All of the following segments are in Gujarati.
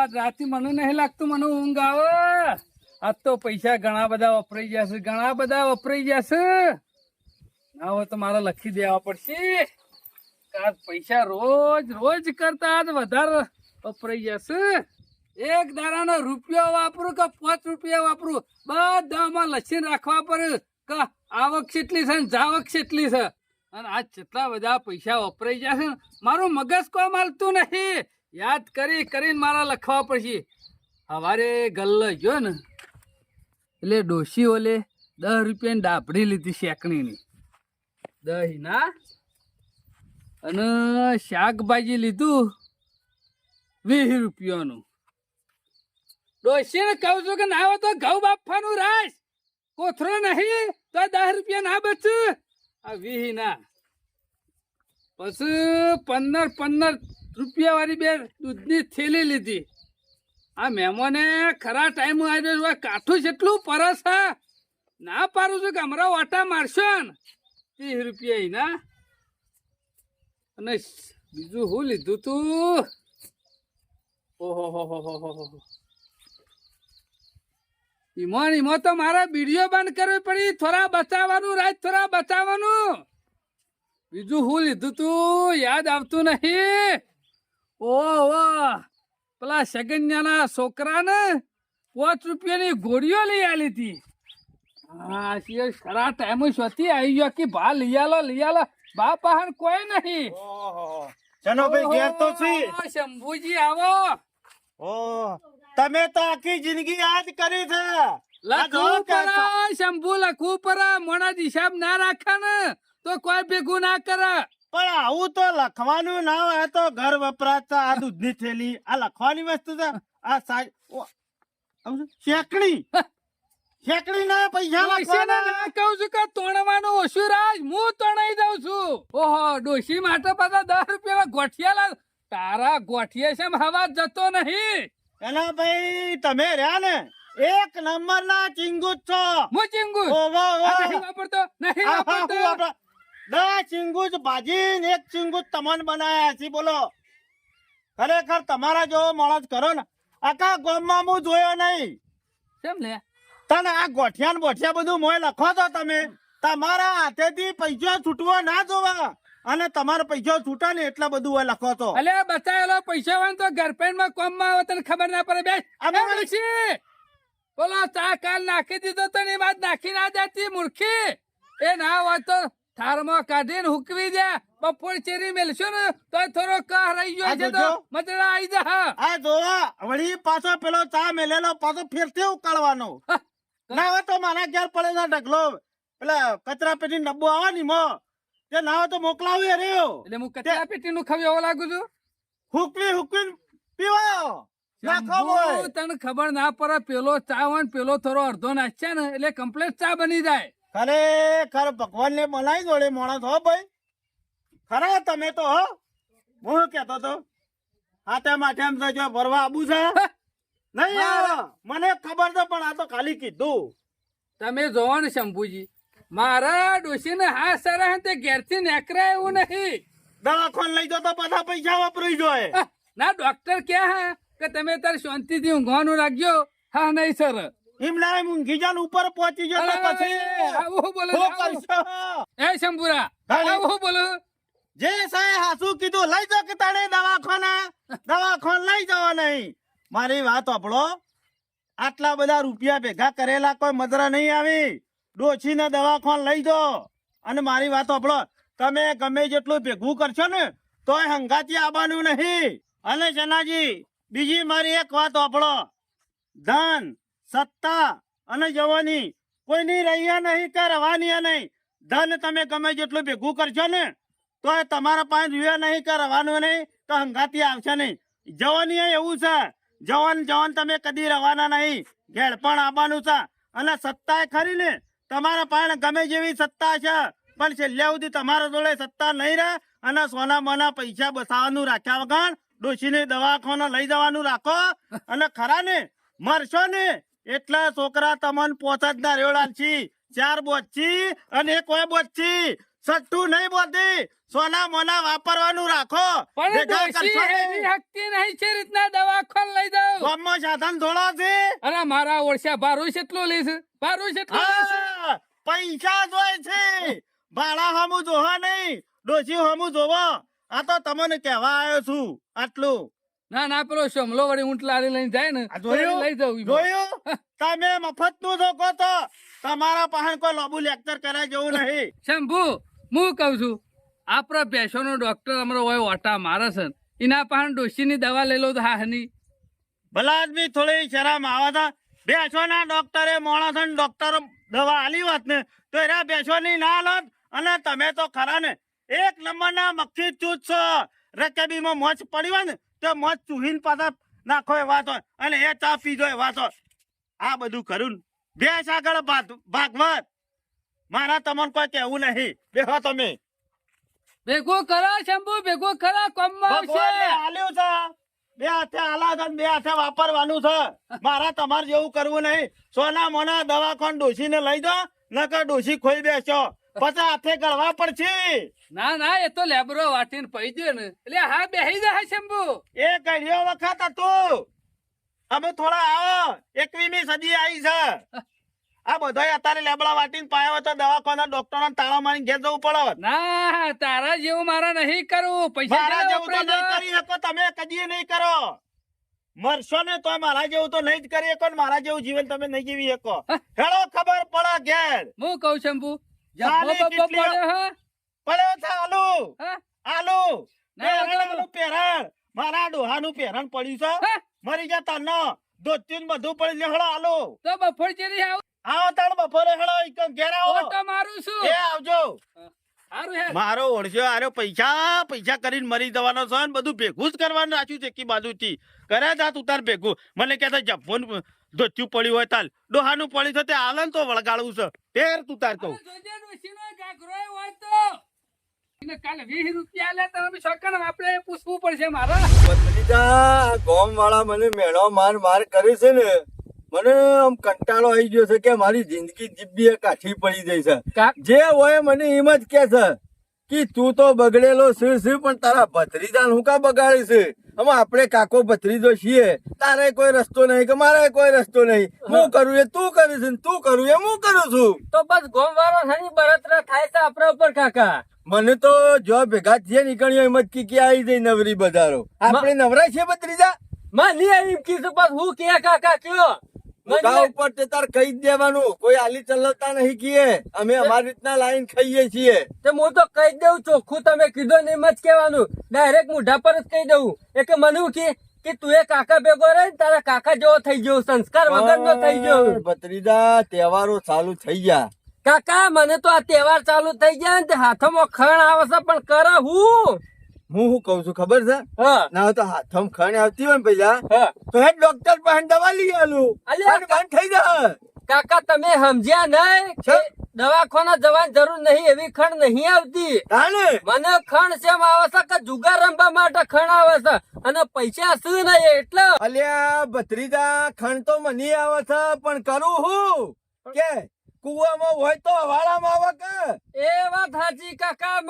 આજ રાતે મને નહીં લાગતું મને ઊંઘ આવે. આજ તો પૈસા ઘણા બધા વપરાઈ જશે, ઘણા બધા વપરાઈ જશે. ના હોય તો મારે લખી દેવા પડશે. આજ પૈસા રોજ રોજ કરતા આજ વધારે વપરાઈ જશે. એક દાડાનો રૂપિયો વાપરું કે 5 રૂપિયા વાપરું, બધામાં લખીને રાખવા પડે કે આવક કેટલી છે ને જાવક કેટલી છે. અને આજ કેટલા બધા પૈસા વપરાઈ જશે ને મારું મગજ કોઈ માલતું નહીં. યાદ કરી કરીને મારા લખવા પડશે. સવારે ગલ્લો ગયો ને એટલે ડોશી ઓલે 10 રૂપિયાની ડાભડી લીધી શેકણીની, 10 ના. અને શાકભાજી લીધું 20 રૂપિયાનું. ડોશીને કહું છું કે ના હોય તો ઘઉં બાફવાનું રાખ, કોથરો નહીં તો 10 રૂપિયા ના બચે. આ 20 ના. પછી 15 રૂપિયા વાળી 2 દૂધની થેલી લીધી. આ મહેમાને ખરા ટાઈમ આવ્યો, કાઠું જેટલું પરસ હા ના પાડું છું કે હમણાં ઓટા મારશો ને. 30 રૂપિયા ના. અને બીજું શું લીધું તું? ઓહો ઈમો તો મારા વિડીયો બંધ કરવી પડી. થોડા બચાવવાનું રાજ, થોડા બચાવવાનું. બીજું શું લીધું તું યાદ આવતું નહીં. ઓહ પેલા સગન્યાના છોકરાને 5 રૂપિયાની ગોળીઓ લઈ આલી હતી. હા ખરા ટાઈમ શોધી આવી ગયો કે ભા લઈ આલો બા પહાણ કોઈ નહીં. ચનો ભાઈ ઘેર તો છી. શંભુજી આવો. તમે તો આખી જિંદગી યાદ કરી છે. લખવું પડે શંભુ, લખવું પડે. મોડા હિસાબ ના રાખે ને તો કોઈ ભેગું ના કરે. પણ આવું તો લખવાનું ના હોય તો ઘર વપરાશ આ દૂધની થેલી આ લખવાની વસ્તુ છે. આ શેકડી ના પૈસા ના કહું છું કે તોડવાનું ઓછું રાજ, હું તોડાઈ જાઉં છું. ઓહો ડોશી માટે પાછા 10 રૂપિયા ગોઠિયા. તારા ગોઠિયા છે હવા જતો નહીં. એના ભાઈ તમે રહ્યા ને 1 નંબર ના ચિંગુજ છો. હું ચિંગુજ નહીં વાપરતો. 10 ચિંગુજ ભાજી 1 ચિંગુજ તમને બનાયા છે. બોલો ખરેખર તમારા જેવો માણસ કરો ને આખા ગામમાં હું જોયો નહીં. કેમ લે તને આ ગોઠિયા બોઠિયા બધું મોય લખો તો તમે તમારા હાથેથી પૈસા છૂટવો ના જોવા અને તમારો પૈસા છૂટા ને એટલા બધું હોય લખો તો. અલે બચાવેલો પૈસા હોય તો ગર્લફ્રેન્ડ માં કોમ માં આવે તને ખબર ના પડે. બેસ બોલો ચા કાલ નાખી દીધો તો ની વાત નાખી ના જતી મૂર્ખી. એ ના હોય તો થારમાં કાઢીને હુકવી દે. બપોર ચેરી મેલશો ને તો થોડો કહ રહી ગયો છે તો મજડા આવી જા. આ જોવા વળી પાછો પેલો ચા મેલેલો પાછો ફેરથી ઉકાળવાનો ના હોય તો મારા ઘેર પડે ના ઢગલો પેલા કચરા પેટી ડબ્બો આવે ને મો તે ના હોય તો મોકલાવી રહ્યો. એટલે હું કચરા પેટી નું ખાવ એવો લાગુ છું. હુકવી પીવો તને ખબર ના પડે. પેલો ચા હોય ને પેલો થોડો અડધો નાખશે ને એટલે કમ્પ્લીટ ચા બની જાય. ખરેખર ભગવાન ને બનાવી દોડે માણસ હો ભાઈ. ખરા તમે તો હો હું કેતો તો હા તે માટે એમ જો ભરવા આબુ છે નહીં. મને ખબર છે પણ આ તો ખાલી કીધું. તમે જોવો ને શંભુજી મારા ડોશી ને હા સર તે ઘેર થી નેકરા એવું નહીં. દવાખાન લઈ જાઓ તો બધા પૈસા વાપરી જોઈએ. ના ડોક્ટર ક્યાં હે કે તમે તાર શાંતિ થી ઊંઘવાનું રાખજો. હા નહીં સર એમ ના ઊંઘી જાન ઉપર પહોંચી જતો પછી આવું બોલો એ શંભુરા આવું બોલો. જે સાહેબ હાસુ કીધું લઈ જાઓ કે તાણે દવાખાન લઈ જવા નહીં. મારી વાત સાંભળો આટલા બધા રૂપિયા ભેગા કરેલા કોઈ મજરા નહીં આવી. ડોશીને દવાખાન લઈ જાઓ. અને મારી વાત સાંભળો તમે ગમે જેટલું ભેગું કરશો ને તોય હંગાથી આવવાનું નહીં. અને જનાજી બીજી મારી એક વાત સાંભળો ધન સત્તા અને જવાની કોઈની રહ્યા નહીં કે રવાની નહીં. ધન તમે ગમે જેટલું ભેગું કરશો ને તો તમારા પાસે રહ્યા નહીં કે રવાનું નહીં તો હંગાતી આવશે નહીં. જવાની એવું છે જવાન તમે કદી રવાના નહીં. ઘેર પણ આવવાનું છે. અને સત્તા ખરી ને તમારા પાસે ગમે જેવી સત્તા છે પણ છેલ્લે સુધી તમારા જોડે સત્તા નહીં રહે. અને સોના મોના પૈસા બસાવવાનું રાખ્યા વગર ડોશીને દવાખાના લઈ જવાનું રાખો. અને ખરા ને મરશો ને એટલા છોકરા તમને 5 જ ના રેવડાલ છી. 4 બોચી અને 1 બોચી સટ્ટું નહીં બોલતી, સોના મોના વાપરવાનું રાખો. પણ ભેગા ડોશી કરશો નહીં. એવી હકતી નહીં છે રીતના દવાખાને લઈ જાઉં. ગામમાં સાધન થોડા છે. અરે મારા ઓળશા ભારું કેટલું લઈશ, ભારું કેટલું લઈશ? હા, પૈસા જોય છે, ભાડા હમું જોવા નહીં, ડોશી હમું જોવો. આ તો તમને કહેવા આવ્યો છું આટલું. ના ના પેલો શમલો વળી ઊંટ લારી લઈને જાય ને આ તો એને લઈ જાઉં ઈમાં. જોયું? તમે મફત નું જોકો તો તમારા પાસે કોઈ લોબુ લેક્ચર કરાય જેવું નહીં. શંભુ હું કઉ છું આપણા ભેંસોનો ડોક્ટર અમારો હોય ઓટા મારે છે ને, એના પાસે ડોશીની દવા લઈ લો તો હા હની. ભલા આદમી થોડી શરમ આવે છે. બેસોના ડોક્ટરે માણસ ડોક્ટર દવા આલી હોત ને તો એના બેસોની ના લોત. અને તમે તો ખરા ને એક નંબરના મક્ખી ચૂત છો. રકેબીમાં મોચ પડી હોય ને તો મોચ ચૂહીને પાછા નાખો એ વાત હોય, અને એ ચા પીજો એ વાત હોય. આ બધું ખરું ને ભેંસ આગળ ભાગવત. મારા તમને કોઈ કહેવું નહીં. બેહો તમે. ભેગું કરો શંભુ, ભેગું કરો, કોમમાં ભગવાને આવશે. આલ્યું છે. બે હાથે આલા છે ને બે હાથે વાપરવાનું છે. મારા તમારે જેવું કરવું નહીં. સોના મોના દવાખાન ડોશીને લઈ દો, નકર ડોશી ખોઈ બેસો, પછી હાથે ગળવા પડશે. ના ના એ તો લેબરો વાટીને પઈ દે ને એટલે હા બેહી જાય શંભુ. એ ઘડિયો વખત હતું. અમે થોડા આવો, 21મી સદી આવી છે. આ બધાય અત્યારે લેબડા વાટીને પાયો તો દવાખાના ડોક્ટરો તાળા મારીને ઘેર જવું પડે. ના તારા જેવું મારા નહીં કરવું, પૈસા મારા કેટલા જેવું તો વપરાય નહીં છે? કરી શકો તમે, કદી નહીં કરો. મરશો ને તો મારા જેવું તો નહીં જ કરી શકો ને મારા જેવું જીવન તમે નહીં જીવી શકો. હેળો ખબર પડે ઘેર. હું કઉ શંભુ સાલી જબ્બો બબ્બો કેટલી- પડે હા? પડ્યો છે આલુ. હા? આલુ. ના, પેરણ ના. આલુ પેરણ. મારા ડોહાનું પેરણ પડ્યું છે. હા? મરી ગયા તારનો. ધોતિયું ને બધું પડી લે. હેળો આલુ. તો બફોર ચેરી આવ આવો તાણ બપોરે હેળો ઈકમ ઘેર આવો. ઓટો મારું છું. એ આવજો. હારું હેડ. મારો ઓળશો આર્યો પૈસા કરીને મરી જવાનો છે ને બધું ભેગું જ કરવાનું રાખ્યું છે કી બાજુથી. કરે જા તું તાર ભેગું. મને કહેતા જબ્બોન ધોતિયું પડ્યું હોય તાલ ડોહાનું પડ્યું છે તે હાલ ને તો વળગાડવું છે. ફેર તું તાર કહું. હવે જોજે ડોશીનો જાગરોય હોય તો. એને કાલે 20 રૂપિયા આલ્યા તો અમે છોકરાને આપણે પૂછવું પડશે મારે. ભત્રીજા, ગામ વાળા મને મેળો માર કરે છે ને, મને આમ કંટાળો આવી ગયો છે કે મારી જિંદગી જીબ્બી કાઠી પડી જાય છે. કાક જે હોય મને એમ જ કે છે કે તું તો બગડેલો છે પણ તારા ભત્રીજાને હું કા બગાડે છે? અમે આપણે કાકો ભત્રીજો છીએ, તારે કોઈ રસ્તો નહીં કે મારે કોઈ રસ્તો નહીં. હું કરું એ તું કરીશ ને તું કરું એ હું કરું છું. તો બસ ગોમ વાળો થઈને બળતરા થાય છે આપણા ઉપર કાકા. મને તો જો ભેગા થઈએ નીકળ્યો એમ જ કે આવી જાય નવરી બજારો. આપણે નવરા છીએ ભત્રીજા? મને એમ કીધું બસ હું કે કાકા કયો મુકા ઉપર તે તાર કહી જ દેવાનું, કોઈ આલી ચલાવતા નહીં કીએ. અમે અમારી રીતના લાઈન ખાઈએ છીએ. તો હું તો કહી દઉં ચોખ્ખું, તમે કીધું ને એમ જ કહેવાનું, ડાયરેક્ટ મોઢા પર જ કહી દઉં. એ કે મને કે તું એ કાકા ભેગો રહે ને તારા કાકા જેવો થઈ ગયો, સંસ્કાર વગર નો થઈ ગયો. ભત્રીજા, તહેવારો ચાલુ થઈ ગયા. કાકા મને તો આ તહેવાર ચાલુ થઈ ગયા ને તે હાથમાં ખણ આવે છે પણ કરે હું હું કઉ છું ખબર છે? હા ના હોય તો હાથમ ખાને આવતી હોય ને પેલા હા તો હે ડોક્ટર પાસે દવા લઈ આલું. અલ્યા, અને બંધ થઈ જાય. કાકા તમે સમજ્યા નહીં કે દવાખાના જવાની જરૂર નહીં, એવી ખણ નહીં આવતી. તાને મને ખણ શેમ આવે છે કે જુગાર રમવા માટે ખણ આવે છે અને પૈસા શું નહીં એટલે. અલ્યા ભત્રીજા, ખણ તો મને આવે છે પણ કરું હું કે કુવામાં હોય તો વાળામાં આવે કે. એ વાત સાચી કાકા,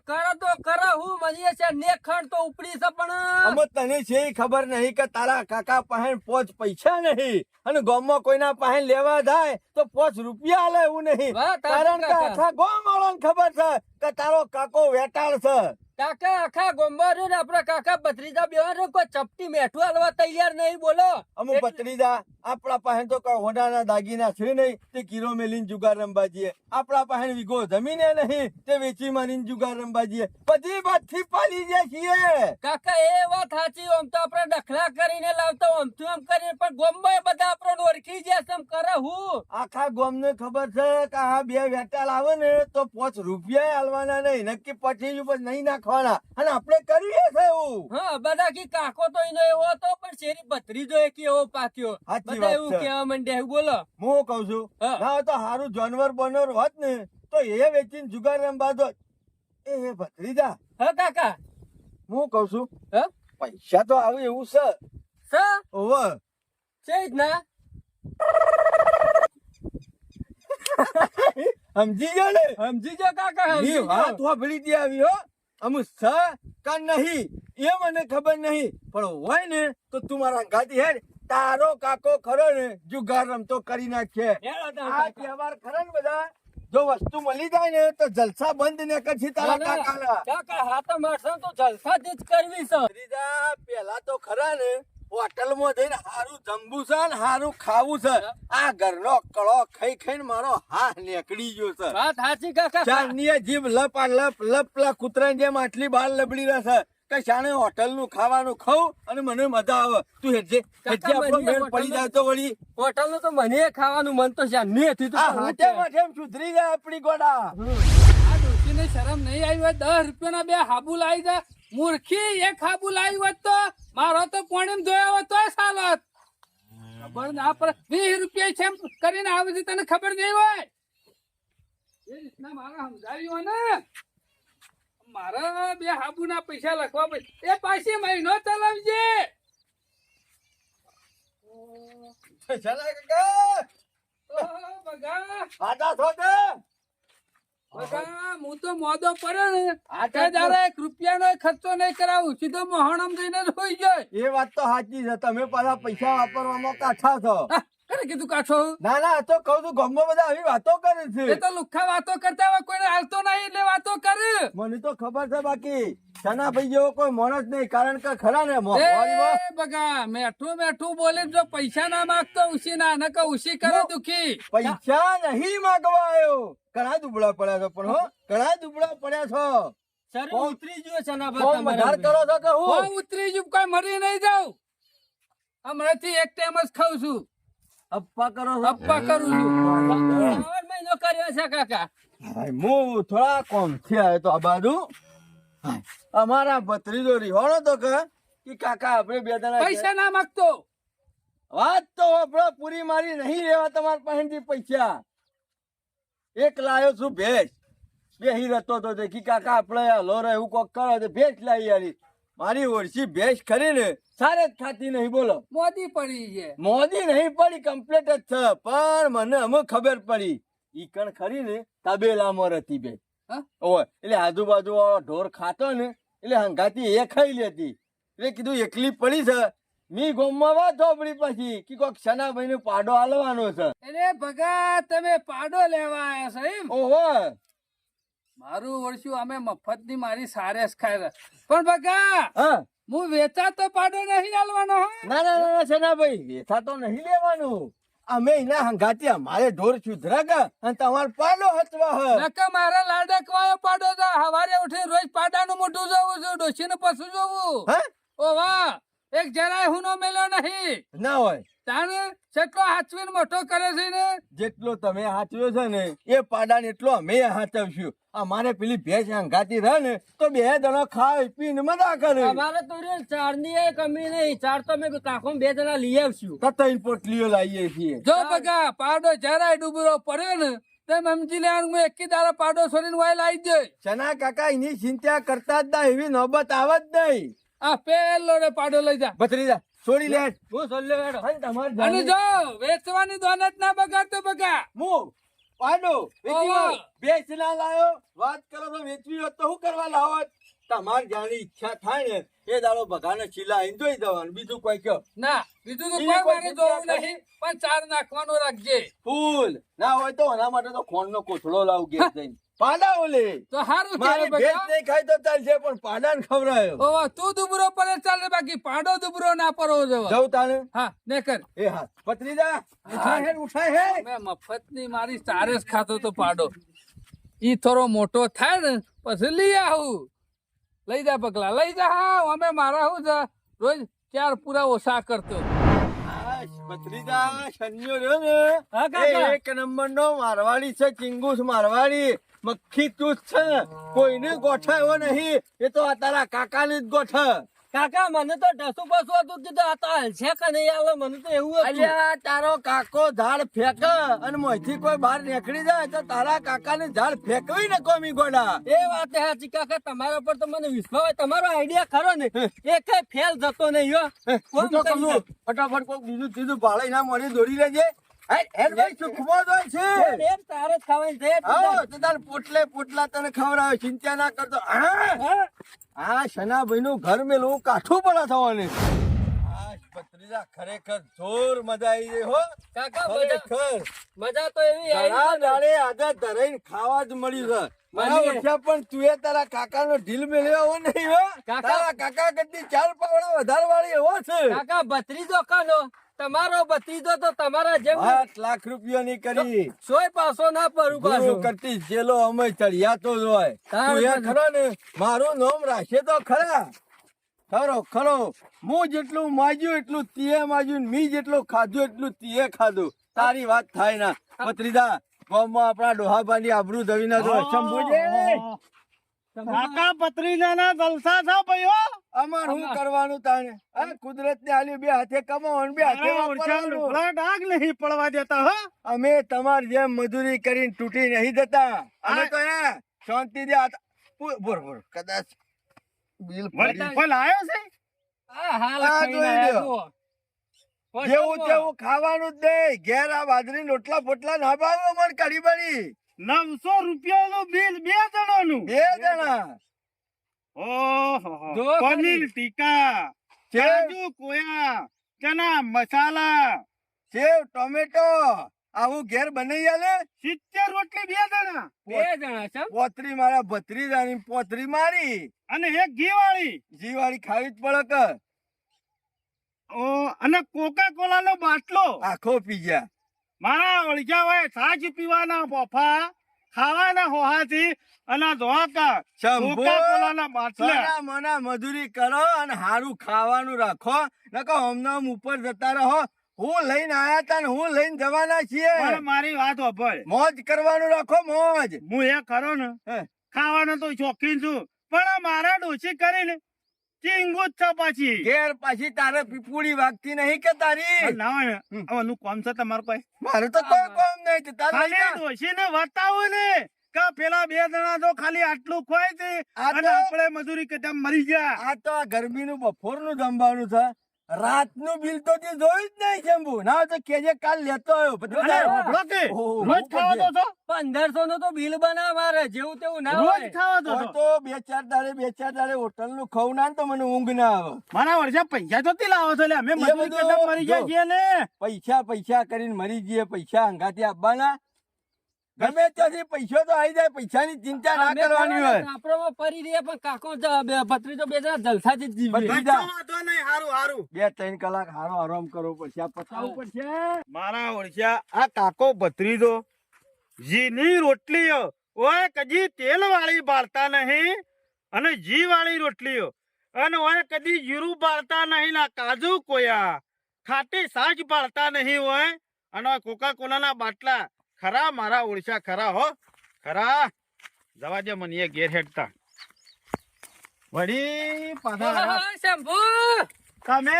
કરે તો કરે હું મને છે ને ખણ તો ઉપડી છે પણ અમે તને છે ઈ ખબર નહીં કે તારા કાકા પાસે પોચ પૈસા નહીં અને ગામમાં કોઈના પાસે લેવા જાય તો 5 રૂપિયા આલે એવું નહીં. વાત સાચી કારણ કે કાકા. આખા ગામ વાળાને ખબર છે કે તારો કાકો વેટાળ છે. કાકા આખા ગોમ્બારો ને આપડા કાકા ભત્રીજા બેવાનો કોઈ ચપટી મેઠું હાલવા તૈયાર નહીં બોલો. અમુક ભત્રીજા આપણા પાસે તો કઈ હોડાના દાગીના છે નહીં તે કિલો મેલીને જુગાર રમવા જઈએ. આપણા પાસે વીઘો જમીને નહીં તે વેચી મારીને જુગાર રમવા જઈએ. બધી વાતથી પાલી જાય છીએ. કાકા એ વાત સાચી, આમ તો આપણે ડખલા કરીને લાવતા આમથી આમ કરીને પણ ગોમ્બા બધા આપણને ઓળખી જાય છે એમ કરે હું. આખા ગામને ખબર છે કે આ બે વેટાળ આવે ને તો 5 રૂપિયા હાલવાના નહીં, નક્કી પછી ઉપર નહીં નાખવાના અને આપણે કરીએ છે એવું. હા બધા કી કાકો તો એનો એવો હતો પણ શેરી ભત્રીજો એક એવો પાક્યો. સાચી બધા વાત એવું છે. કહેવા માંડ્યા બોલો. હું કઉ છું હા. ના હોય તો હારું જાનવર બનર હોત ને તો એ વેચીને જુગાર રમવા દો. એ ભત્રીજા, હા કાકા હું કઉ છું હા પૈસા તો આવે એવું છે. સા ઓવે છે જ ના સમજી ગયો ને સમજી જા કાકા એ સમજી વાત જા. વાપરી દે આવી હો અમુ સ કા નહીં એ મને ખબર નહીં પણ હોય ને તો તું મારા ગાડી હેડ તારો કાકો ખરો ને જુગાર રમતો કરી નાખે આ તહેવાર ખરા ને બધા જો વસ્તુ મળી જાય ને તો જલસા બંધ ને પછી તારા કાકાના કાકા હાથ મારશે તો જલસાથી જ કરવી છે. ત્રીજા પેલા તો ખરા ને હોટલમાં જઈને હારું જમવું છે ને હારું ખાવું છે આ ઘરનો કળો ખાઈ ખાઈને મારો હાથ નીકળી ગયો છે વાત સાચી કાકા. ચારની જીભ લપ આ લપ લપ પેલા કૂતરાની જેમ આટલી બાર લબડી રહેશે કે શાણે હોટલ નું ખાવાનું ખાઉં અને મને મજા આવે તું હેડજે હેડજે આપણો મને મેળ પડી જાય તો વળી હોટલ નું તો મને ખાવાનું મન તો નહીં હતું. આ હાથે માથે સુધરી જાય આપણી ગોડા આ ડોશીને શરમ નહીં આવી હોય 10 રૂપિયાના 2 હાબુ લાવી દે મૂર્ખી. એક હાબુ લાવી હોત તો મારો તો પોણીમ ધોયા હોત તોય ચાલત. ખબર ના પર 20 રૂપિયા છે એમ કરીને આવે છે તને ખબર નહીં હોય એ રીતના મારે સમજાવ્યું હોય ને મારા 2 હાબુના પૈસા લખવા પડે એ પાછી મહિનો ચલાવજે. ચલા કાકા ઓહો, બગા આડા થો દે બગા હું તો મોદો પડે ને આ તે દાડે 1 રૂપિયાનો ખર્ચો નહીં કરાવું સીધો મોહણમ જઈને જ હોઈ જાય. એ વાત તો સાચી છે તમે પાછા પૈસા વાપરવામાં કાઠા છો હા, કરે કીધું કાઠો ના ના આ તો કહું છું ગામમાં બધા આવી વાતો કરે એ છે તો લુખ્ખા વાતો કરતા હોય કોઈને હાલતો નહીં એટલે વાતો કરે. મને તો ખબર છે બાકી સના ભાઈ જેવો કોઈ માણસ નહીં કારણ કે ખરા ને મોંઘવારીમાં એ બગા મેઠું મેઠું બોલી જો પૈસા ના માંગતો ઉસી ના ન કે ઉસી કરે દુખી. પૈસા નહીં માંગવા આવ્યો ઘણા દુબળા પડ્યા છો પણ હો ઘણા દુબળા પડ્યા છો શરીર ઉતરી ગયું છે ના કોમ વધાર કરો છો કે હું હું ઉતરી જુ કોઈ મરી નહીં જાઉં. હમણાંથી એક ટાઈમ જ ખાઉં છું અપ્પા કરો છો અપ્પા કરું છું. 3 મહિનો કર્યો છે કાકા. હાય, હું થોડા કોમ થી આવ્યો તો આ બાજુ હાય, અમારા ભત્રીજો રીહોણો તો કે કાકા આપણે બે જણા પૈસા ના માંગતો વાત તો આપણો પૂરી મારી નહીં લેવા તમારા પાસેથી પૈસા એક લાયો છું ભેંસ બેહી રહેતો તો દેખી કાકા આપણે હલો રે એવું કોક કરો તો ભેંસ લાવી યારી મારી ઓળશી ભેંસ ખરીને સારે જ ખાતી નહીં બોલો મોદી પડી છે. મોદી નહીં પડી કમ્પ્લેટ જ છે પણ મને અમે ખબર પડી ઈ કણ ખરી ને તબેલામાં હતી બે હા? ઓય એટલે આજુબાજુ વાળો ઢોર ખાતો ને એટલે હંગાતી એ ખાઈ લેતી એટલે કીધું એકલી પડી છે મી ગોમમાં વાત સાંભળી પછી કે કોક સનાભાઈ ને પાડો આલવાનો છે અરે ભગા તમે પાડો લેવા આયા છો એમ. ઓહો મારું વર્ષું અમે મફત ની મારી સારેસ ખાય પણ ભગા હા હું વેચાતો પાડો નહીં આલવાનો હો. ના ના ના સનાભાઈ વેથા તો નહીં લેવાનું અમે એના હંગાતી અમારે ઢોર સુધરા ગયા અને તમારે પાડો હચવા હ નકા મારા લાડકવાયો પાડો છે હવારે ઉઠી રોજ પાડાનું મોઢું જોવું છું ડોશીનું પશુ જોવું. હા ઓ વાહ એક જરાય હુનો મેલ્યો નહીં. ના હોય તાને કેટલો હાચવીને મોટો કરે છે ને. જેટલો તમે હાચવ્યો છે ને એ પાડાને એટલો અમે હાચવશું અમારે પેલી ભેંસ હંગાતી રહે ને તો 2 જણા ખાઈ પીને મજા કરે અમારે તો ચાર ની કમી નહીં. ચાર તો મેં કાકો 2 જણા લઈ આવશું. તો 3 પોટલીઓ લાવીએ છીએ જો બગા પાડો જરાય ડૂબરો પડ્યો ને તેમ સમજી લેવાનું હું એકી દાડો પાડો છોડીને વાય લાવી દે. ચના કાકા એની ચિંતા કરતા જ ના એવી નોબત આવે જ નહીં આ પેલો રે પાડો લઈ જા. ભત્રીજા છોડી લે હું સોલ્લે વેડો. અને તમારે અને જો વેચવાની દોનત ના બગાડતો બગા. હું પાડો વેચી ઓહો. ભેંસ ના લાયો વાત કરો તો વેચવી હોત તો શું કરવા લાવો તમારે જાણી ઈચ્છા થાય ને એ દાડો બગાને ચીલા આઈને જોઈ દેવાનું બીજું કોઈ કયો ના બીજું તો બીજું કોઈ કોઈ મારે જોવું ચિંતા નહીં પણ ચાર નાખવાનું રાખજે. ફૂલ ના હોય તો એના માટે તો ખોણ નો કોથળો લાવ ઘેર જઈને પાડા ઓલે તો સારું મારી ચાલે ભેંસ બગા. નહીં ખાય તો ચાલશે પણ પાડાને ખવડાયો ઓવા તું દુબરો પડે ચાલે બાકી પાડો દુબરો ના પડવો જવા. જવું તાને હા ને કર. એ હા ભત્રીજા ઉઠાય હે મેં મફત ની મારી સારેસ ખાતો તો પાડો ઈ થોડો મોટો થાય ને પછી લઈ આવું. લઈ જા પગલા લઈ જા. હા અમે મારા હું છે રોજ 4 પૂરા ઓછા કરતો. ભત્રીજા શનિયો રહ્યો ને હા, કાકા. એ 1 નંબર નો મારવાડી છે ચિંગુસ મારવાડી મક્ખી તું છે કોઈને ગોઠાયો નહીં એ તો આ તારા કાકાની જ ગોઠ કાકા મને તો ઢસુ પસુ હતું કે આ તો હલશે કે નહીં આવે મને તો એવું અલ્યા તારો કાકો ઝાડ ફેંક અને મોંથી કોઈ બહાર નીકળી જાય તો તારા કાકાને ઝાડ ફેંકવી ને કોમી ગોડા એ વાત સાચી કાકા તમારા પર તો મને વિશ્વાસ હોય. તમારો આઈડિયા ખરો ને એ કઈ ફેલ જતો નહીં હો. હું તો કહું છું, ફટાફટ કોઈ બીજું ત્રીજું ભાડે ના મોડી દોડી લેજે ભાઈ સુખમાં જ હોય છે. તારે જ ખાવાની છે આવો, તો તાર પોટલા તને ખવડાવે, ચિંતા ના કરતો. આ શનાભાઈ નું ઘર મેલું કાઠું પડે થવાનું. આ ભત્રીજા ખરેખર જોર મજા આવી ગઈ હો કાકા ખરેખર. મજા તો એવી ઘણા દાડે આજે ધરાઈને ખાવા જ મળ્યું છે. મારા ઓછા પણ તુંએ તારા કાકાનો ઢીલ મેળવ્યો એવો નહીં હો. તારા કાકા કરતી 4 પાવડા વધારે વાળી એવો છે. કાકા ભત્રીજો કાનો તમારો ભત્રીજો તો તમારા જેમ 8 લાખ રૂપિયાની કરી સોય પાસો ના પરું ગુરુ પાછું કરતી જેલો અમે ચડિયાતો જ હોય. તું એ ખરો ને મારું નામ રાખે તો ખરા. ખરો હું જેટલું માજ્યું એટલું તીએ માજ્યું, મી જેટલું ખાધું એટલું તીએ ખાધું. તારી વાત થાય ના ભત્રીજા. ગામમાં આપણા ડોહાબાની આબરૂ ધવી ના જો શંભુજી. કાકા પત્રીજાના જલસા છે ભાઈઓ. અમાર શું કરવાનું તાણે? આ કુદરત ને આલ્યું, બે હાથે કમાવાનું, બે હાથે વાપરવાનું. ઢોકળા ડાઘ નહીં પડવા દેતા હો. અમે તમારી જેમ મજૂરી કરીને તૂટી નહીં જતા. અમે તો શાંતિ દે બોર કદાચ બિલ પડી. ફળ આવ્યો છે. આ જોઈ લ્યો. જેવું તેવું ખાવાનું જ નહીં. ઘેર આ બાજરી રોટલા પોટલા ના ભાવ અમારે કડી બળી. 900 રૂપિયાનું બિલ 2 જણાનું. 2 જણા. ઓહો જો પનીર ટીકા, કાજુ કોયા, ચના મસાલા, સેવ ટોમેટો આવું ઘેર બનાવી આલે. 70 રોટલી 2 જણા. 2 જણા છે પોતરી મારા ભત્રીજાની, પોતરી મારી. અને એક ઘી વાળી. જીવાળી ખાવી જ પડે કે. અને કોકા કોલા નો બાટલો. આખો પી ગયા. મારા ઓળખ્યા હોય છાજ પીવાના બોફા, ખાવાના હોહાથી અને ધોકા શંભુ, કોકા કોલાના બાટલા. સારા મના મજૂરી કરો અને હારું ખાવાનું રાખો. નકો હમણાં ઉપર જતા રહો. હું લઈને આયા તા ને હું લઈને જવાના છીએ. પણ મારી વાત હોભળ. મોજ કરવાનું રાખો, મોજ. હું એ ખરો ને હે. ખાવાનો તો શોખીન છું, પણ મારા ડોસી કરીને ચીંગુ જ છે પાછી. ઘેર પાછી તારે પીપુડી વાગતી નહીં કે તારી? ના હોય ને, આનું કોમ છે તમારું કોઈ? મારે તો કોઈ કોમ નહીં છે. તારે લઈ ખાલી જા. ડોસીને બતાવું ને કે પેલા 2 જણા તો ખાલી આટલું ખોય છે આ અને તો- આપણે મજૂરી કરતા મરી ગયા. આ તો આ ગરમીનું બપોરનું જમવાનું છે. રાતનું બિલ તો તે જોયું જ નહીં શંભુ. ના તો કેજે કાલ લેતો આવ્યો. બધું અને તારું. હોભળો કે ઓહો, રોજ ખાવા તો છો? 1500 નું તો બિલ બનાવ મારે જેવું તેવું ના રોજ હોય ખાવા તો હોય છો? તો 2-4 દાડે હોટલ નું ખાવું ના ને તો મને ઊંઘ ના આવે. મારા વર્ષે પૈસા તો લાવો છો લે, અમે મજૂરી બધું કરતા મરી ગયા જો. છીએ ને. પૈસા કરીને મરી જઈએ. પૈસા અંગાથી આપવાના. ગમે ત્યાંથી પૈસો તો આવી જાય. પૈસાની ચિંતા ના કરવાની હોય. આપણો ફરી રહ્યા પણ કાકો ભત્રીજો 2 જણા જલસાથી જ જીવે. બધી કશો વાંધો નહીં, હારું હારું. 2-3 કલાક હારો આરામ કરવો પડશે. આ પતાવવું પડશે. મારા ઓળખ્યા આ કાકો ભત્રીજો જીની રોટલીઓ ઓય કદી તેલ વાળી બાળતા નહીં અને જી વાળી રોટલીઓ અને ઓય કદી જીરું બાળતા નહીં. ના કાજુ કોયા ખાટી સાજ બાળતા નહીં હોય અને કોકા કોલાના બાટલા. ખરા મારા ઓળખ્યા ખરા હો ખરા. જવા દે મને એ ઘેર હેડતા વળી પાછા શંભુ તમે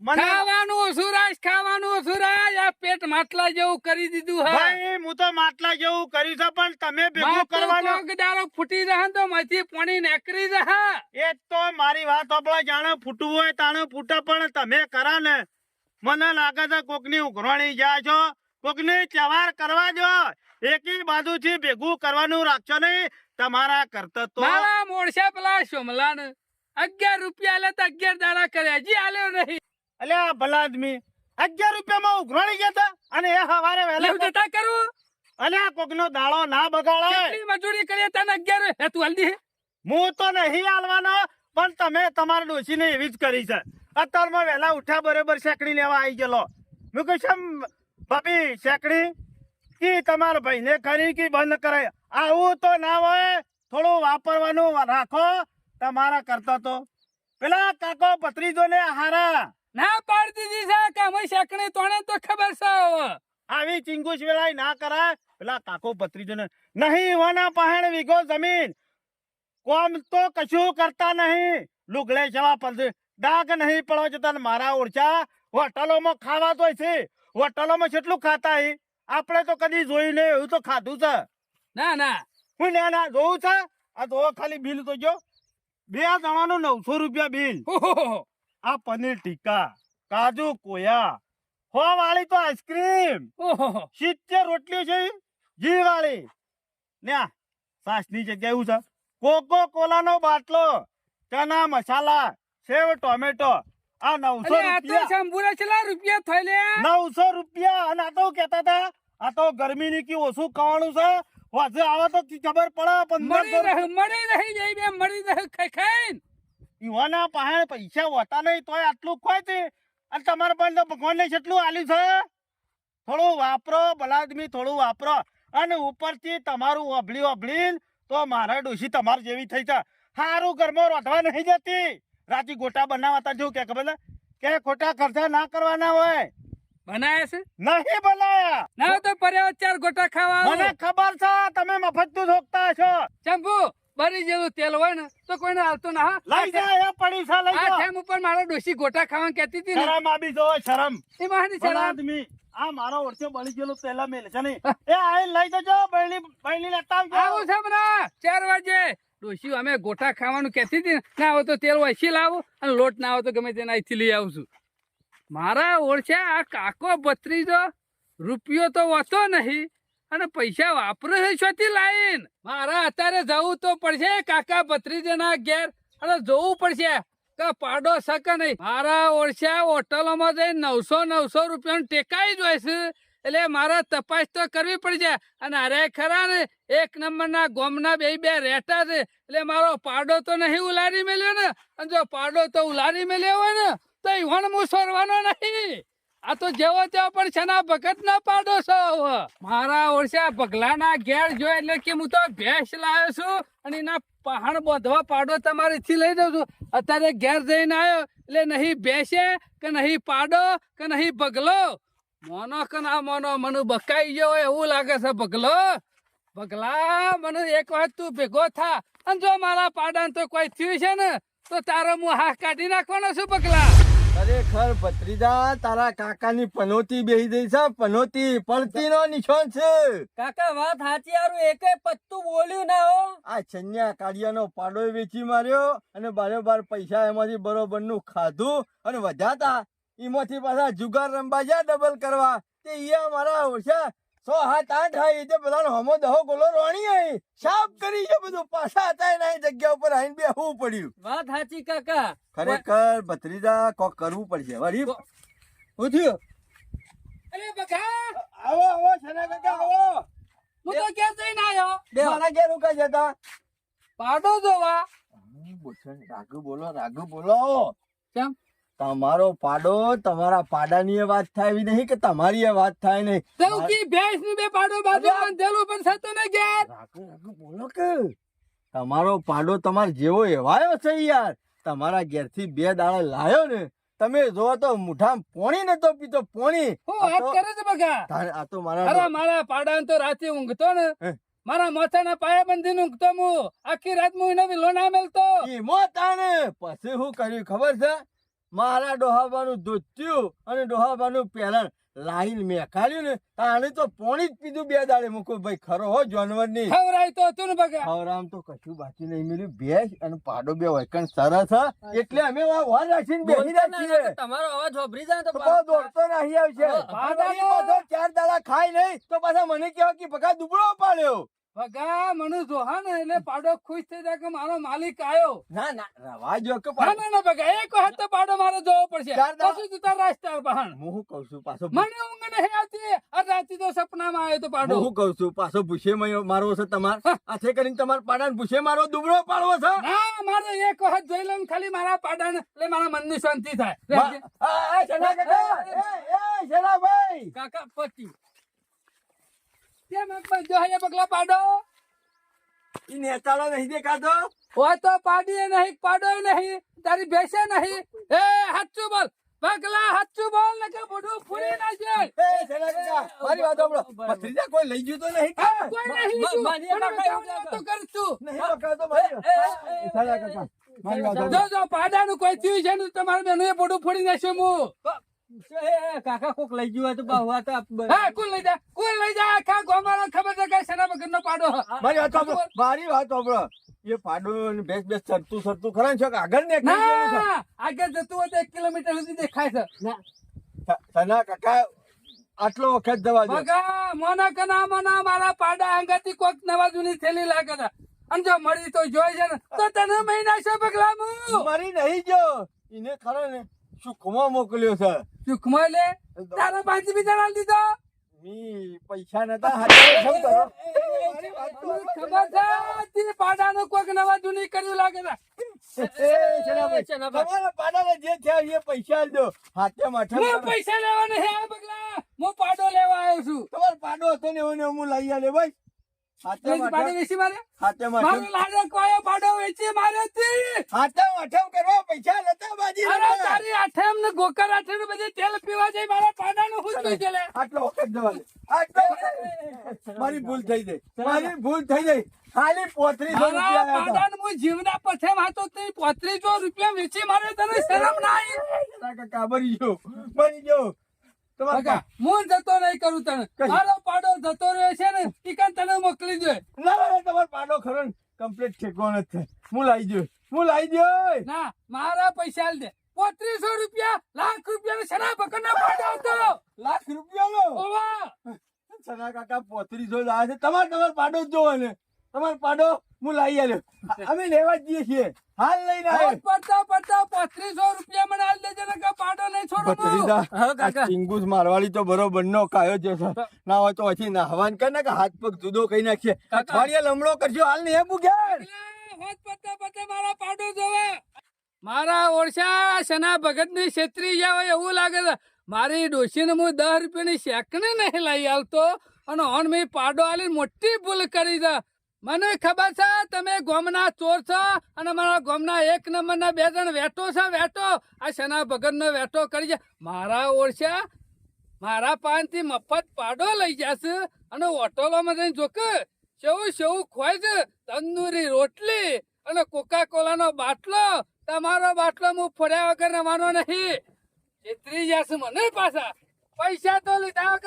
મને ખાવાનું સુરાજ ખાવાનું સુરાજ આ પેટ માટલા જેવું કરી દીધું હા ભાઈ હું તો માટલા જેવું કર્યું છે પણ તમે ભેગું કરવાનું. દાડો ફૂટી રહે તો માંથી પાણી નીકળી રહે. એ તો મારી વાત આપણે જાણે ફૂટવું હોય તાણે ફૂટે પણ તમે કરા ને મને લાગે છે કોકની ઉઘરાણી જાય છો, કોકની તહેવાર કરવા જો. એકી બાજુથી ભેગું કરવાનું રાખશો નહીં. તમારા કરતા તો મારા મોડશા પેલા સોમલા ને 11 રૂપિયા આલે તો 11 દાડા કર્યા હજી આલ્યો નહીં. અલ્યા ભલા આદમી 11 રૂપિયામાં ઉઘરાણી ગયા તા અને એ હવારે લેવ વહેલા જતા કરું અલ્યા કોકનો દાડો ના બગાડાય. કેટલી મજૂરી કરીએ તને 11 હે તું હલ્દી હું તો નહીં આલવાનો પણ તમે તમારા ડોશીને એવી જ કરી છે. અત્યારમાં વહેલા ઉઠ્યા બરોબર શેકડી લેવા આવી ગયેલો. મેં કહ્યું શેમ ભાભી શેકડી કી તમારા ભાઈને કરી કે બંધ કરાય? આવું તો ના હોય, થોડું વાપરવાનું રાખો. તમારા કરતા તો પેલા કાકો ભત્રીજો ને હારા ના પાડી દીધી છે કે અમે શેકણી તોણે તો ખબર છે હવે. આવી ચિંગુશ વેળાય ના કરાય. પેલા કાકો ભત્રીજો ને નહીં વાના પહાણ વીઘો જમીન કોમ તો કશું કરતા નહીં. લુગડે જવા પડશે ડાઘ નહીં પડવા જતા. ને મારા ઓળચા હોટલોમાં ખાવા તો છે. હોટલોમાં કેટલું ખાતા હી આપણે તો કદી જોયું નહીં. એવું તો ખાધું છે. ના ના હું ના જોવું છે. આ તો ખાલી બિલ તો જો 2 જણાનું 900 રૂપિયા બિલ. ઓહોહો. આ પનીર ટીકા, કાજુ કોયા, હો વાળી તો આઈસ્ક્રીમ, ઓહો 70 રોટલીઓ છે ઘી વાળી ને આ છાશની જગ્યાએ એવું છે કોકો કોલાનો બાટલો, ચના મસાલા, સેવ ટોમેટો, આ 900 અરે આ તો રૂપિયા. શંભુરા છેલ્લા રૂપિયા થઈ લે 900 રૂપિયા. અને આ તો કેતા હતા આ તો ગરમીની કે ઓછું ખાવાનું છે, વાજે આવે તો ખબર પડે. મળી રહી જઈ બે મળી રહે ખાઈ ખાઈને યુવાના પાસે પૈસા હોતા નહીં તોય આટલું ખોય છે. અને તમારા પાસે તો ભગવાનને કેટલું આલ્યું છે. થોડું વાપરો ભલા આદમી, થોડું વાપરો. અને ઉપરથી તમારું ઓભળી તો મારા ડોશી તમાર જેવી થઈ છે. સારું ઘરમાં રોધવા નહીં જતી. રાતી ગોટા બનાવતા જેવું કે ખબર છે? કે ખોટા ખર્ચા ના કરવાના હોય. બનાયા છે નહીં બનાયા. ના તો પર્યા 4 ગોટા ખાવા આવું. મને ખબર છે તમે મફતનું ઠોકતા છો. શંભુ બરી જેવું તેલ હોય ને તો કોઈને હાલતું ના હા. લઈ જા, એ પડી છે, લઈ આ જા. ઠેમ ઉપર મારો ડોશી ગોટા ખાવાનું કહેતી હતી ને શરમ આવી જો, શરમ. એ મારી ભલા શરમ. આદમી, આ મારો વર્ષો બળી ગયેલો પહેલા મેલ છે નહીં. એ આઈ લઈ જજો, બહેણી લેતા આવજો. આવું છે બરા 4 વાગે ડોશી અમે ગોટા ખાવાનું કહેતી હતી ને, ના આવે તો તેલ વસી લાવું અને લોટ ના આવે તો ગમે તેને અહીંથી લઈ આવું છું. મારા ઓળખ્યા આ કાકો ભત્રીજો રૂપિયો તો હોતો નહીં અને પૈસા વાપરે છે શોથી લાઈન. મારા અત્યારે જવું તો પડશે કાકા ભત્રીજાના ઘેર અને જોવું પડશે કે પાડો શકે નહીં. મારા ઓળખ્યા હોટલોમાં જઈને 900 રૂપિયાનું ટેકાઈ જ હોય છે. એટલે મારે તપાસ તો કરવી પડશે. અને અરે ખરા ને 1 નંબરના ગોમના બે રહેતા છે. એટલે મારો પાડો તો નહીં ઉલારી મેલ્યો ને. અને જો પાડો તો ઉલારી મેલ્યો હોય ને તો ઈવણ હું સોરવાનો નહીં. આ તો જેવો તેવો પણ છના ભગત ના પાડો છો. મારા ઓળશા પગલાના ઘેર જો એટલે કે હું તો ભેંસ લાવ્યો છું અને એના પહાણ બાંધવા પાડો તમારીથી લઈ જાઉં છું. અત્યારે ઘેર જઈને આવ્યો એટલે નહીં ભેંસે કે નહીં પાડો કે નહીં બગલો. મોનો કે ના મોનો મને બકાઈ ગયો હોય એવું લાગે છે. બગલા મને એક વખત તું ભેગો થા અને જો મારા પાડા તો કોઈ થયું છે ને તો તારો હું હાથ કાઢી નાખવાનો છું બગલા. ખરેખર ભત્રીજા તારા કાકાની પનોતી બેહી ગઈ છે. પનોતી પડતી નો નિશાન છે. કાકા વાત સાચી, હારું એકે પત્તું બોલ્યું ના હો. આ છન્યા કાઢિયાનો પાડો વેચી માર્યો અને બારોબાર પૈસા એમાંથી બરોબર નું ખાધું અને વધાતા એમાંથી પાછા જુગાર રમવા જ્યાં ડબલ કરવા તે ઈયા મારા ઓછા 100, 7, 8 આવી તે પેલા હમો દહો ગોલો રોણી આવી સાફ કરી છે બધું. પાછા હતા એના જગ્યા ઉપર આવીને બેહવું પડ્યું. વાત સાચી કાકા. ખરેખર ભત્રીજા કોક કરવું પડશે. વળી શું થયું? અરે બગા આવો છના કાકા આવો. હું તો ઘેર જઈને આવ્યો મારા ઘેર ઉકા જતા પાડો જોવા. રાઘુ બોલો. કેમ તમારો પાડો તમારા પાડાની એ વાત થાય એવી નહીં કે તમારી એ વાત થાય નહીં. સૌથી ભેંસ નું બે પાડો બાજુ બંધેલું પણ થતો ને ઘેર. રાઘુ બોલો કે તમારો પાડો તમાર જેવો એવાયો છે યાર. તમારા ઘેરથી 2 દાડા લાયો ને તમે જો તો મુઠામ પોણી નતો પીતો. પોણી હું વાત કરે છે બગા. આ તો અરે મારા પાડા તો રાતે ઊંઘતો ને મારા માથાના પાયા બંધીને ઊંઘતો હું. આખી રાત હું એને વિલો ના મેલતો. પછી શું કર્યું ખબર છે? મારા ડોહાબાનું દૂધ થયું અને ડોહાબાનું પેલણ લાઈન મેખાડ્યું ને તાણે તો પોણી જ પીધું 2 દાડે. મૂકો ભાઈ ખરો હો જાનવર ની ખવરાય તો હતું ને બગા. ખવરામ તો કશું બાકી નહીં મળ્યું. ભેંસ અને પાડો બે વૈકણ સરસ હ એટલે અમે વાર રાખીને બેસી રાખીએ. તમારો અવાજ હોભરી જાય તો તો દોડતો નહીં આવશે. પાડો 4 દાડા ખાય નહીં તો પાછા મને કહેવા કે બકા દુબળો પાડ્યો. બગા મને જોહા ને એટલે પાડો ખુશ થઈ જાય કે મારો માલિક આવ્યો. ના રવા જો કે ના બગા એક વખત તો પાડો મારો જોવો પડશે. પછી તું તાર રાસ્તા બહાર. હું શું કઉ છું પાછો મને ઊંઘ નહીં આવતી. આ રાતે તો સપનામાં આવ્યો તો પાડો. હું કઉ છું પાછો ભૂસે મારવો છે તમાર. આથે કરીને તમાર પાડા ભૂસે મારો દુબળો પાડવો છે. ના મારે એક વખત જોઈ લઉં ખાલી મારા પાડા ને એટલે મારા મનની શાંતિ થાય. કાકા પતિ કેમ જો હે પગલા પાડો ઈ નેતાળો નહીં દેખાતો. હોય તો પાડીએ નહીં પાડો નહીં તારી ભેસે નહીં. એ હાચું બોલ પગલા, હાચું બોલ ને કે બધું ફૂલી નાખે. મારી વાત સાંભળો. ભત્રીજા કોઈ લઈ ગયું તો નહીં? કોઈ નહીં તું. મને તો કર તું. નહીં બકાતો ભાઈ. સાલા કાકા મારી વાત સાંભળો. જો પાડાનું કોઈ થયું છે ને તમારે બેનું એ બધું ફોડી નાખ્યું હું. કાકા કોક લઈ ગયું હોય તો બહુ વાત હા કોણ લઈ જા આખા ગોમાનો ખબર છે કે શેના વગરનો પાડો. મારી વાત સાંભળો. મારી વાત સાંભળો. એ પાડો બેસ સરતું ખરા છે કે આગળ ને ના આગળ જતું હોય તો 1 કિલોમીટર સુધી દેખાય છે. સના કાકા આટલો વખત જવા દો. બગા મોના કના મોના મારા પાડા અંગાથી કોક નવા જૂની થેલી લાગે છે. અને જો મળી તો જોઈ છે ને તો તને મહિના છે બગલા હું મારી નહીં જો એને ખરો ને સુખમાં મોકલ્યો છે. સુખમાં લે તારા પાંચ બીજા દીધો મી પૈસા નતા હાથે શું કરો? ખબર છે તે પાડાનો કોક નવા જૂની કર્યું લાગે છે. એ શેનાભાઈ, તમારા પાડાને જે થયા એ પૈસા આલજો. હાથે માથે હું કરો. પૈસા લેવા નહીં આ બગલા હું પાડો લેવા આવ્યો છું. તમારો પાડો હતો ને એવું ને હું લઈ આલે ભાઈ. હાથે પાડો માથે વેચી મારે હાથે મારો માથે લાડો કોયો પાડો વેચી માર્યો હતી. હાથે માથે કરવા પૈસા નતા બાજી અરે નતા. તારી આઠેમ ને ગોકર આઠેમ ને બધી તેલ પીવા જાય મારા પાડાનું હું જોઈ છે લે. આટલો વખત જવા દે. આટલો મારી ભૂલ થઈ ગઈ. મારી ભૂલ થઈ ગઈ. ખાલી 3500 મારા રૂપિયા આયા હતા. પાડાને હું જીવના પથે વાતો તે 3500 રૂપિયા વેચી મારે તને શરમ નાઈ. કાકા મરી ગયો, મરી ગયો. તમારા કાકા હું જતો નહીં કરું તને કઈ? મારો પાડો જતો રહ્યો છે ને ટીકન તને મોકલી દે. ના ના, તમારો પાડો ખરો ને કમ્પ્લીટ ઠેકવાનો જ થાય. હું લાવી દઉં, હું લાવી દઉં. ના મારા પૈસા આલ દે. 3500 રૂપિયા લાખ રૂપિયા શરા બકરના પાડો હતો. લાખ રૂપિયાનો ઓવા સના કાકા 3500 લાવે છે. તમારો પાડો જ જોવો ને. તમારો પાડો હું લાવી આલ્યો. અમે લેવા જ જઈએ છીએ. હાલ લઈને આવ્યો. પડતા 3500 રૂપિયા મને આલ દેજે ને કે પાડો નહીં છોડું હું. ભત્રીજા, હા, કાકા. આ ચિંગુસ મારવાડી તો બરોબર નો કાયો છે સર. ના હોય તો પછી નાહવાન કર ને કે હાથ પગ જુદો કઈ નાખીએ. અઠવાડિયે લમણો કરજો. હાલ ને એ બુગેર. હોત પત્તા મારા પાડો જોવે. મારા ઓળશા શના ભગત ની છેતરી ગયા હોય એવું લાગે છે. મારી ડોશીને હું 10 રૂપિયાની શેકણી નહીં લઈ આવતો અને ઓન મેં પાડો આલી મોટી ભૂલ કરી છે. મને ખબર છે તમે ગોમના ચોર છો અને મારા ગોમના 1 નંબરના 2 જણ વેટો છે વેટો. આ શના ભગત નો વેટો કરી છે. મારા ઓળશા મારા પાનથી મફત પાડો લઈ જશે અને હોટલોમાં જઈને જોક સેવું ખોય છે. તંદૂરી રોટલી અને કોકા કોલાનો બાટલો. તમારો બાટલો હું ફોડ્યા વગર રવાનો નહીં. છેતરી જશે મને પાછા. પૈસા તો લીધા વગર